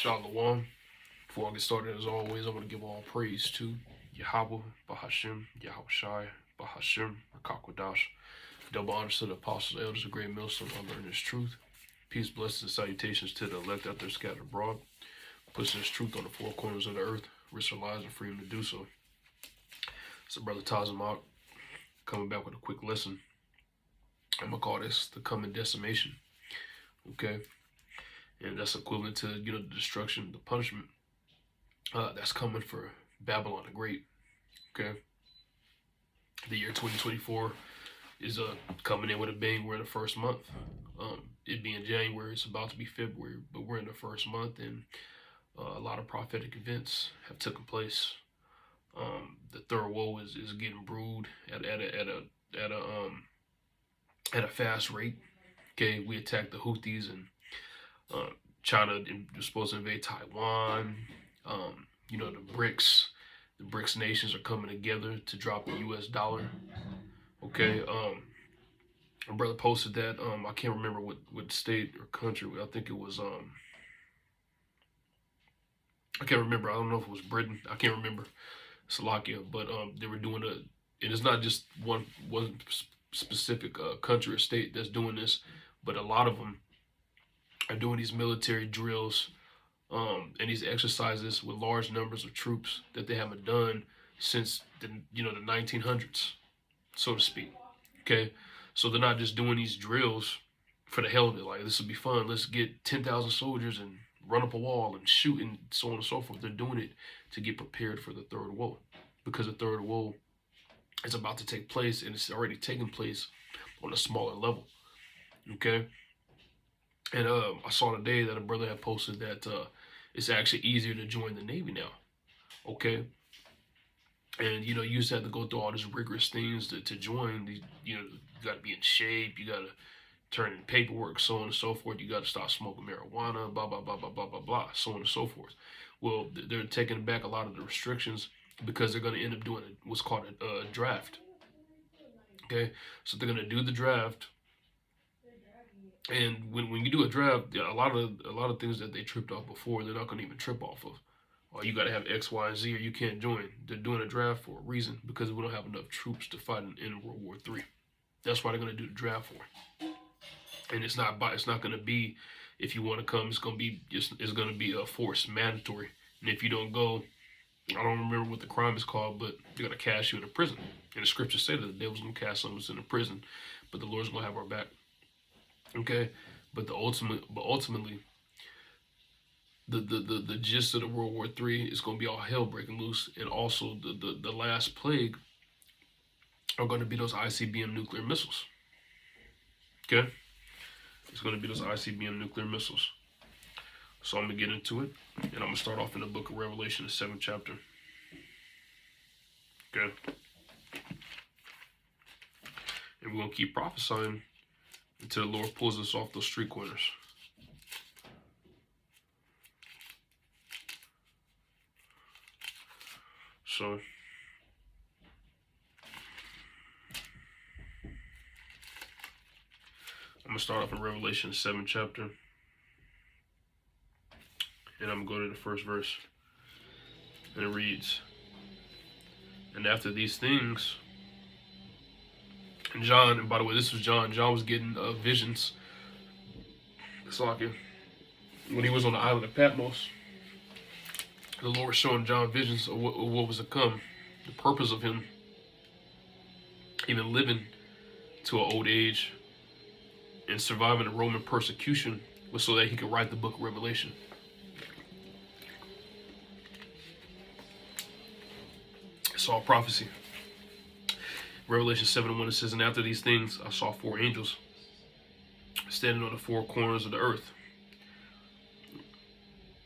Shalom. Before I get started, as always, I want to give all praise to Yahweh, Bahashim, Yahweh Shai, Bahashim, Rakakwadash. Double honors to the apostles, elders, of great millstone, I learn this truth. Peace, blessings, and salutations to the elect out there scattered abroad. Pushing this truth on the four corners of the earth, risk their lives and freedom to do so. So, Brother Tazamak, coming back with a quick lesson. I'm going to call this the coming decimation. Okay? And that's equivalent to, the destruction, the punishment that's coming for Babylon the Great. Okay? The year 2024 is coming in with a bang. We're in the first month. It being January, it's about to be February, but we're in the first month, and a lot of prophetic events have taken place. The third woe is getting brewed at a fast rate. Okay, we attacked the Houthis, and China was supposed to invade Taiwan. The BRICS nations are coming together to drop the U.S. dollar. Okay, my brother posted that. I can't remember what state or country. I think it was I can't remember. I don't know if it was Britain. I can't remember. Slovakia, but they were doing and it's not just one specific country or state that's doing this, but a lot of them are doing these military drills and these exercises with large numbers of troops that they haven't done since the 1900s, so to speak. Okay, so they're not just doing these drills for the hell of it. Like, this will be fun. Let's get 10,000 soldiers and run up a wall and shoot and so on and so forth. They're doing it to get prepared for the third woe, because the third woe is about to take place, and it's already taking place on a smaller level. Okay, and I saw today that a brother had posted that it's actually easier to join the Navy now. Okay, and you used to have to go through all these rigorous things to join. You got to be in shape. You got to turn in paperwork, so on and so forth. You got to stop smoking marijuana, blah, blah, blah, blah, blah, blah, blah, so on and so forth. Well, they're taking back a lot of the restrictions because they're going to end up doing what's called a draft. Okay, so they're going to do the draft, and when you do a draft, a lot of things that they tripped off before, they're not going to even trip off of. Or you got to have X, Y, and Z, or you can't join. They're doing a draft for a reason, because we don't have enough troops to fight in World War III. That's why they're going to do the draft for. And it's not going to be if you want to come. It's going to be a forced mandatory. And if you don't go, I don't remember what the crime is called, but they're going to cast you into prison. And the scriptures say that the devil's going to cast some of us into prison, but the Lord's going to have our back. Okay, but ultimately, the gist of the World War III is going to be all hell breaking loose, and also the last plague are going to be those ICBM nuclear missiles. Okay, it's going to be those ICBM nuclear missiles. So I'm going to get into it, and I'm going to start off in the book of Revelation, the 7th chapter. Okay, and we're going to keep prophesying until the Lord pulls us off those street corners. So, I'm going to start off in Revelation 7th chapter. And I'm going to go to the first verse. And it reads, "And after these things," and John, and by the way, this was John. John was getting visions. It's like when he was on the island of Patmos, the Lord was showing John visions of what was to come. The purpose of him even living to an old age and surviving the Roman persecution was so that he could write the book of Revelation. It's all prophecy. Revelation 7:1, it says, "And after these things I saw four angels standing on the four corners of the earth,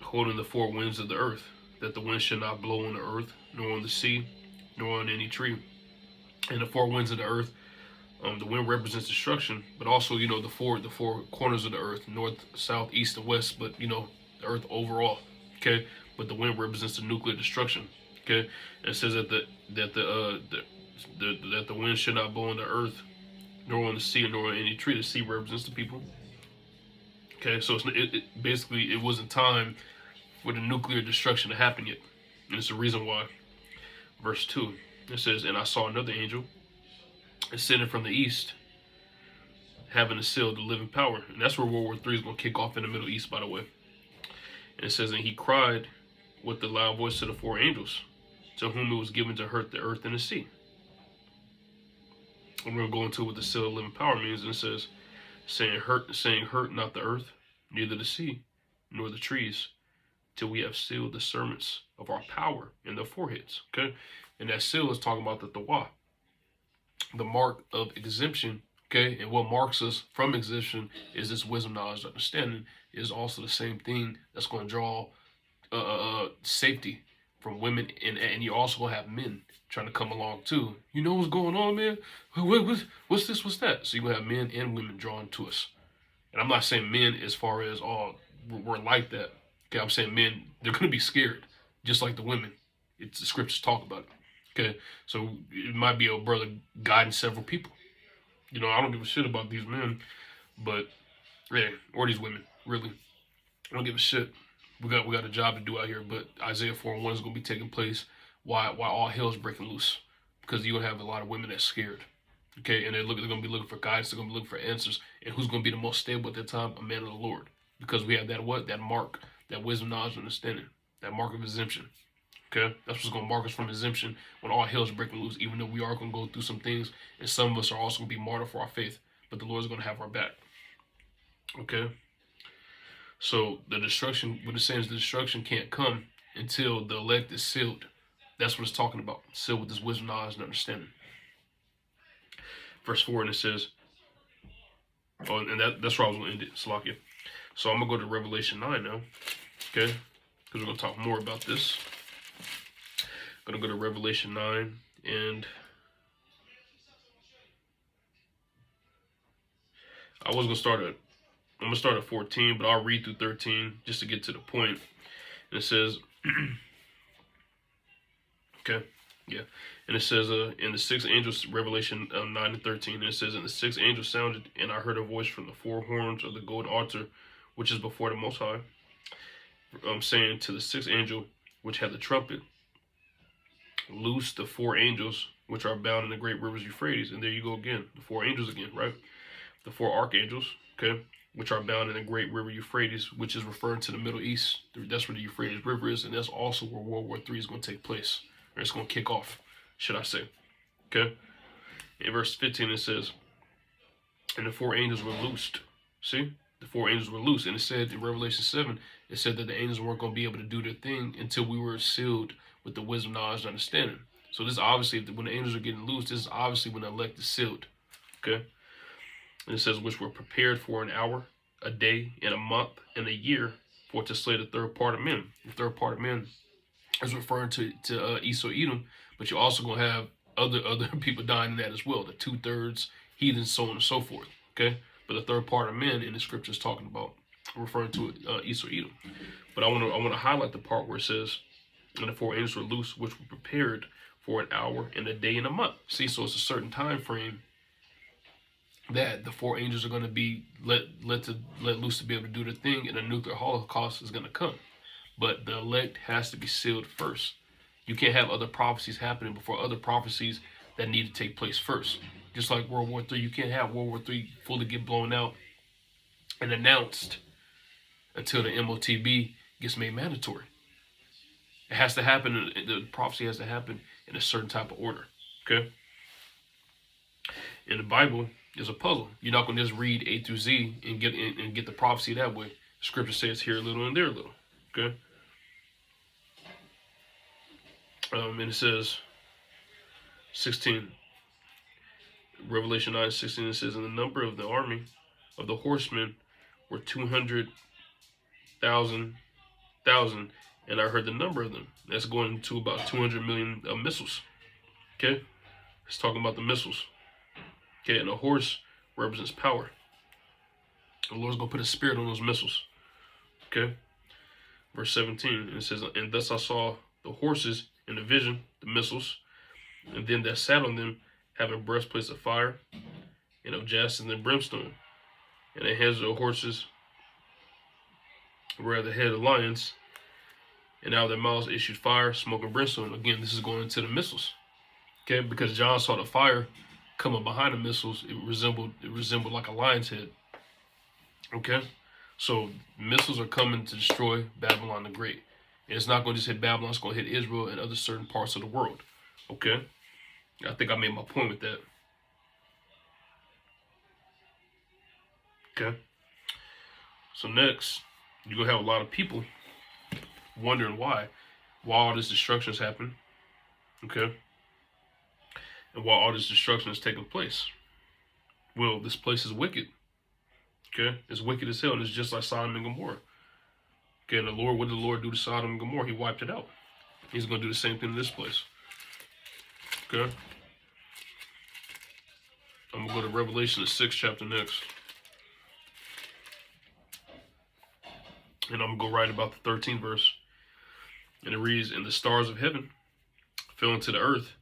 holding the four winds of the earth, that the wind should not blow on the earth, nor on the sea, nor on any tree." And the four winds of the earth, the wind represents destruction, but also, the four corners of the earth, north, south, east, and west, but, the earth overall. Okay, but the wind represents the nuclear destruction. Okay, and it says that the wind should not blow on the earth, nor on the sea, nor on any tree. The sea represents the people. Okay, so basically it wasn't time for the nuclear destruction to happen yet. And it's the reason why. Verse 2, it says, and I saw another angel ascending from the east, having a seal of the living power. And that's where World War III is going to kick off in the Middle East, by the way. And it says, and he cried with the loud voice to the four angels, to whom it was given to hurt the earth and the sea. And we're going to go into what the seal of living power means. And it says, saying hurt not the earth, neither the sea, nor the trees, till we have sealed the serments of our power in their foreheads. Okay? And that seal is talking about the Tawah, the mark of exemption. Okay? And what marks us from exemption is this wisdom, knowledge, understanding, is also the same thing that's going to draw safety from women. And you also going to have men trying to come along too. You know what's going on, man? What's this? What's that? So you're going to have men and women drawn to us. And I'm not saying men as far as, oh, we're like that. Okay, I'm saying men, they're going to be scared, just like the women. It's the scriptures talk about it. Okay, so it might be a brother guiding several people. You know, I don't give a shit about these men, but yeah, or these women, really. I don't give a shit. We got a job to do out here, but Isaiah 4:1 is going to be taking place while all hell's breaking loose, because you're going to have a lot of women that's scared. Okay, and they're going to be looking for guidance, they're going to be looking for answers, and who's going to be the most stable at that time? A man of the Lord, because we have that that mark, that wisdom, knowledge, understanding, that mark of exemption. Okay, that's what's going to mark us from exemption when all hell's breaking loose, even though we are going to go through some things, and some of us are also going to be martyred for our faith, but the Lord's going to have our back. Okay, so the destruction, what it's saying is the destruction can't come until the elect is sealed. That's what it's talking about, sealed with this wisdom, knowledge, and understanding. Verse 4, and it says, oh, and that's where I was going to end it, Salakia. So I'm going to go to Revelation 9 now, okay, because we're going to talk more about this. I'm going to go to Revelation 9, and I was going to start at, I'm going to start at 14, but I'll read through 13 just to get to the point. And it says, okay, yeah. And it says, in the sixth angel, Revelation 9 and 13, and it says, and the sixth angel sounded, and I heard a voice from the four horns of the golden altar, which is before the Most High, saying to the sixth angel, which had the trumpet, loose the four angels, which are bound in the great rivers Euphrates. And there you go again, the four angels again, right? The four archangels, okay, which are bound in the great river Euphrates, which is referring to the Middle East. That's where the Euphrates River is, and that's also where World War III is going to take place, or it's going to kick off, should I say. Okay? In verse 15 it says, and the four angels were loosed. See? The four angels were loose. And it said in Revelation 7, it said that the angels weren't going to be able to do their thing until we were sealed with the wisdom, knowledge, and understanding. So this obviously, when the angels are getting loose, this is obviously when the elect is sealed. Okay? And it says, which were prepared for an hour, a day, and a month, and a year, for to slay the third part of men. The third part of men is referring to Esau, Edom, but you're also going to have other people dying in that as well. The 2/3 heathens, so on and so forth. Okay? But the third part of men in the scripture is talking about, referring to Esau, Edom. But I want to highlight the part where it says, and the four angels were loose, which were prepared for an hour and a day and a month. See, so it's a certain time frame that the four angels are going to be let loose to be able to do their thing, and a nuclear holocaust is going to come. But the elect has to be sealed first. You can't have other prophecies happening before other prophecies that need to take place first. Just like World War III, you can't have World War III fully get blown out and announced until the MOTB gets made mandatory. It has to happen, the prophecy has to happen in a certain type of order, okay? In the Bible, there's a puzzle. You're not going to just read A through Z and get the prophecy that way. Scripture says here a little and there a little, okay? And it says, 16, Revelation 9:16, it says, and the number of the army of the horsemen were 200,000, and I heard the number of them. That's going to about 200 million missiles. Okay? It's talking about the missiles. Okay, and a horse represents power. The Lord's going to put a spirit on those missiles. Okay? Verse 17, and it says, and thus I saw the horses in the vision, the missiles, and them that sat on them, having breastplates of fire, and of jacinth and brimstone. And the heads of the horses were at the head of lions, and out of their mouths issued fire, smoke, and brimstone. Again, this is going into the missiles. Okay, because John saw the fire coming behind the missiles, it resembled like a lion's head. Okay, so missiles are coming to destroy Babylon the Great. And it's not going to just hit Babylon, it's going to hit Israel and other certain parts of the world. Okay, I think I made my point with that. Okay, so next, you're going to have a lot of people wondering why all this destruction has happened. Okay, and why all this destruction is taking place. Well, this place is wicked. Okay, it's wicked as hell, and it's just like Sodom and Gomorrah. Okay, and what did the Lord do to Sodom and Gomorrah? He wiped it out. He's going to do the same thing in this place. Okay, I'm going to go to Revelation, the 6th chapter next. And I'm going to go right about the 13th verse. And it reads, "And the stars of heaven fell into the earth,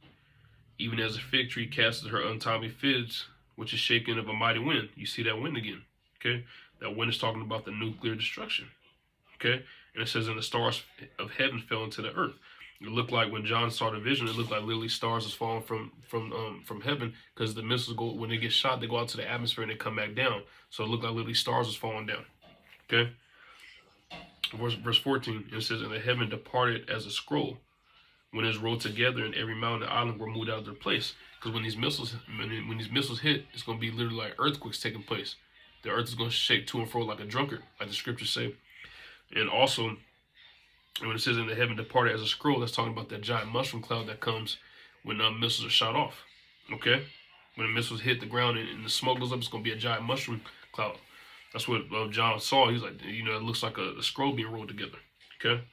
even as a fig tree casteth her untimely figs, which is shaken of a mighty wind." You see that wind again. Okay, that wind is talking about the nuclear destruction. Okay, and it says, "And the stars of heaven fell into the earth." It looked like when John saw the vision, it looked like literally stars is falling from heaven, because the missiles go, when they get shot, they go out to the atmosphere and they come back down. So it looked like literally stars was falling down. Okay, verse 14, it says, "And the heaven departed as a scroll, when it was rolled together, and every mountain and island were moved out of their place." Because when these missiles hit, it's going to be literally like earthquakes taking place. The earth is going to shake to and fro like a drunkard, like the scriptures say. And also, when it says "in the heaven departed as a scroll," that's talking about that giant mushroom cloud that comes when missiles are shot off. Okay, when the missiles hit the ground and the smoke goes up, it's going to be a giant mushroom cloud. That's what John saw. He's like, it looks like a scroll being rolled together. Okay.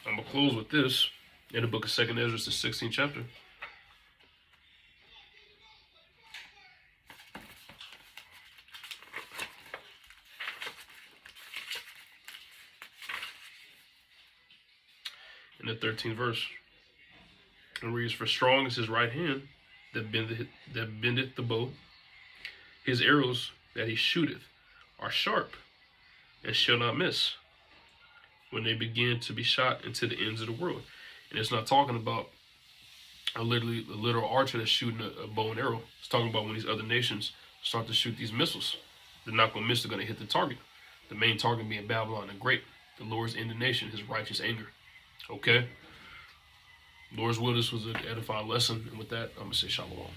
I'm going to close with this in the book of 2nd Ezra, the 16th chapter. In the 13th verse, it reads, "For strong is his right hand that bendeth the bow. His arrows that he shooteth are sharp, and shall not miss, when they begin to be shot into the ends of the world." And it's not talking about a literal archer that's shooting a bow and arrow. It's talking about when these other nations start to shoot these missiles, they're not going to miss, they're going to hit the target. The main target being Babylon the Great, the Lord's indignation, his righteous anger. Okay? Lord's will, this was an edifying lesson. And with that, I'm going to say shalom.